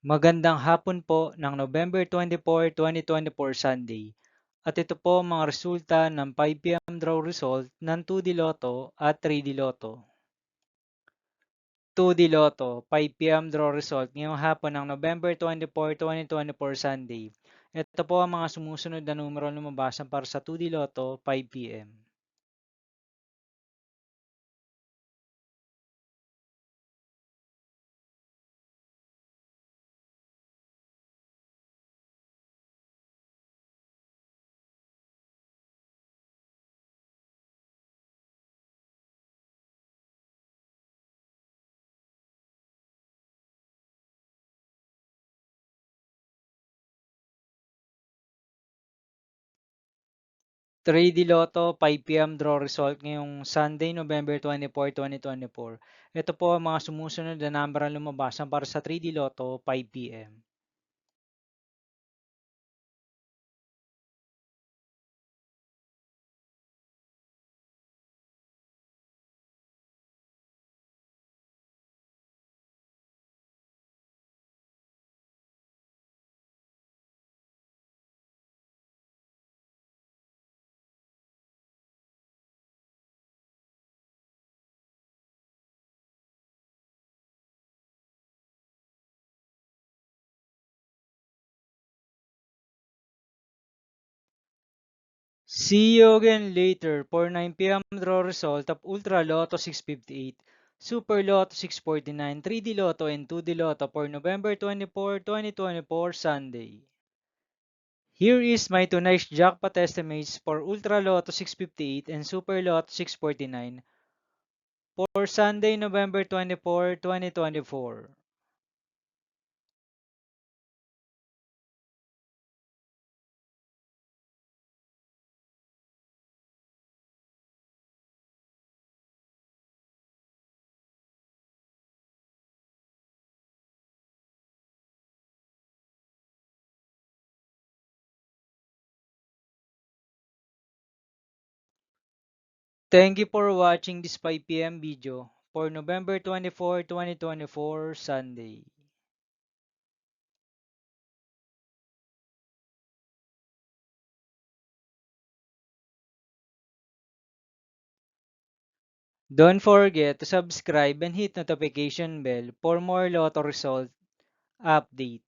Magandang hapon po ng November 24, 2024 Sunday. At ito po ang mga resulta ng 5 p.m. draw result ng 2D Lotto at 3D Lotto. 2D Lotto, 5 p.m. draw result ngayong hapon ng November 24, 2024 Sunday. Ito po ang mga sumusunod na numero lumabasan para sa 2D Lotto 5 p.m. 3D Lotto 5 p.m. draw result ngayong Sunday, November 24, 2024. Ito po ang mga sumusunod na number ang lumabasan para sa 3D Lotto 5 p.m. 'See you again later' for 9 p.m. draw result of Ultra Lotto 658, Super Lotto 649, 3D Lotto and 2D Lotto for November 24, 2024 Sunday. Here is my tonight's jackpot estimates for Ultra Lotto 658 and Super Lotto 649 for Sunday, November 24, 2024. Thank you for watching this 5 p.m. video for November 24, 2024 Sunday. Don't forget to subscribe and hit notification bell for more Lotto result update.